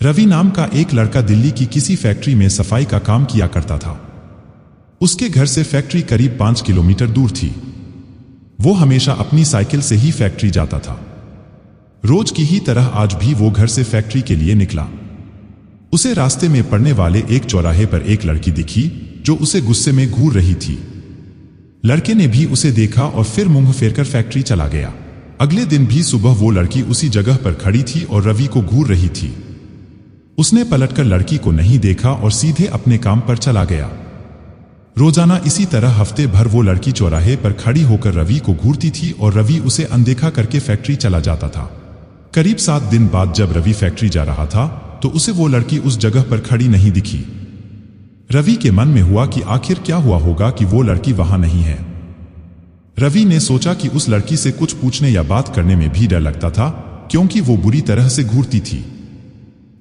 रवि नाम का एक लड़का दिल्ली की किसी फैक्ट्री में सफाई का काम किया करता था। उसके घर से फैक्ट्री करीब 5 किलोमीटर दूर थी। वो हमेशा अपनी साइकिल से ही फैक्ट्री जाता था। रोज की ही तरह आज भी वो घर से फैक्ट्री के लिए निकला। उसे रास्ते में पड़ने वाले एक चौराहे पर एक लड़की दिखी जो उसे गुस्से में घूर रही थी। लड़के ने भी उसे देखा और फिर मुंह फेरकर फैक्ट्री चला गया। अगले दिन भी सुबह वो लड़की उसी जगह पर खड़ी थी और रवि को घूर रही थी। उसने पलटकर लड़की को नहीं देखा और सीधे अपने काम पर चला गया। रोजाना इसी तरह हफ्ते भर वो लड़की चौराहे पर खड़ी होकर रवि को घूरती थी और रवि उसे अनदेखा करके फैक्ट्री चला जाता था। करीब 7 दिन बाद जब रवि फैक्ट्री जा रहा था तो उसे वो लड़की उस जगह पर खड़ी नहीं दिखी। रवि के मन में हुआ कि आखिर क्या हुआ होगा कि वो लड़की वहां नहीं है। रवि ने सोचा कि उस लड़की से कुछ पूछने या बात करने में भी डर लगता था क्योंकि वो बुरी तरह से घूरती थी।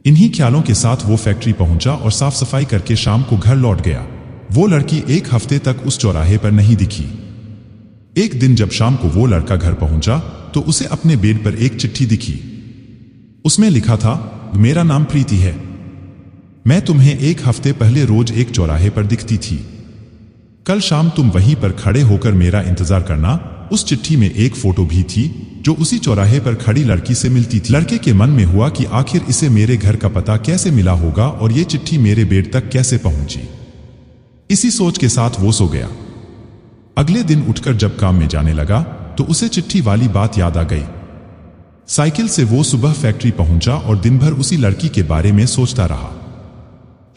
इन्हीं ख्यालों के साथ वो फैक्ट्री पहुंचा और साफ सफाई करके शाम को घर लौट गया। वो लड़की 1 हफ्ते तक उस चौराहे पर नहीं दिखी। एक दिन जब शाम को वो लड़का घर पहुंचा तो उसे अपने बेड पर एक चिट्ठी दिखी। उसमें लिखा था, मेरा नाम प्रीति है। मैं तुम्हें 1 हफ्ते पहले रोज एक चौराहे पर दिखती थी। कल शाम तुम वहीं पर खड़े होकर मेरा इंतजार करना। उस चिट्ठी में एक फोटो भी थी जो उसी चौराहे पर खड़ी लड़की से मिलती थी। लड़के के मन में हुआ कि आखिर इसे मेरे घर का पता कैसे मिला होगा और ये चिट्ठी मेरे बेड तक कैसे पहुंची। इसी सोच के साथ वो सो गया। अगले दिन उठकर जब काम में जाने लगा तो उसे चिट्ठी वाली बात याद आ गई। साइकिल से वो सुबह फैक्ट्री पहुंचा और दिन भर उसी लड़की के बारे में सोचता रहा।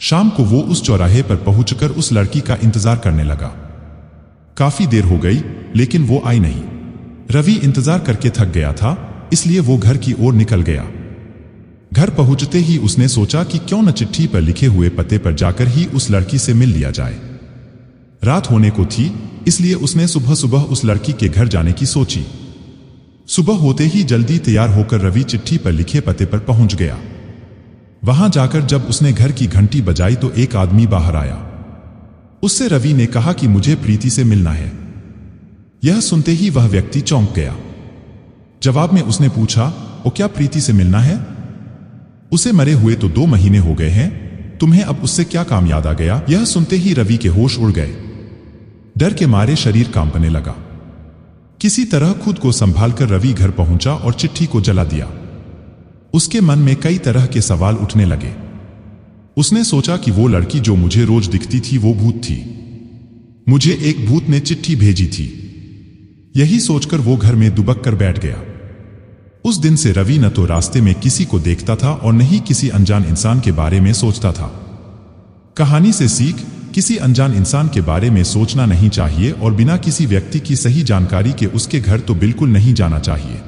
शाम को वो उस चौराहे पर पहुंचकर उस लड़की का इंतजार करने लगा। काफी देर हो गई लेकिन वो आई नहीं। रवि इंतजार करके थक गया था, इसलिए वो घर की ओर निकल गया। घर पहुंचते ही उसने सोचा कि क्यों न चिट्ठी पर लिखे हुए पते पर जाकर ही उस लड़की से मिल लिया जाए। रात होने को थी, इसलिए उसने सुबह सुबह उस लड़की के घर जाने की सोची। सुबह होते ही जल्दी तैयार होकर रवि चिट्ठी पर लिखे पते पर पहुंच गया। वहां जाकर जब उसने घर की घंटी बजाई तो एक आदमी बाहर आया। उससे रवि ने कहा कि मुझे प्रीति से मिलना है। यह सुनते ही वह व्यक्ति चौंक गया। जवाब में उसने पूछा, ओ क्या प्रीति से मिलना है? उसे मरे हुए तो 2 महीने हो गए हैं, तुम्हें अब उससे क्या काम याद आ गया? यह सुनते ही रवि के होश उड़ गए। डर के मारे शरीर कांपने लगा। किसी तरह खुद को संभालकर रवि घर पहुंचा और चिट्ठी को जला दिया। उसके मन में कई तरह के सवाल उठने लगे। उसने सोचा कि वो लड़की जो मुझे रोज दिखती थी वो भूत थी। मुझे एक भूत ने चिट्ठी भेजी थी। यही सोचकर वो घर में दुबक कर बैठ गया। उस दिन से रवि न तो रास्ते में किसी को देखता था और न ही किसी अनजान इंसान के बारे में सोचता था। कहानी से सीख, किसी अनजान इंसान के बारे में सोचना नहीं चाहिए और बिना किसी व्यक्ति की सही जानकारी के उसके घर तो बिल्कुल नहीं जाना चाहिए।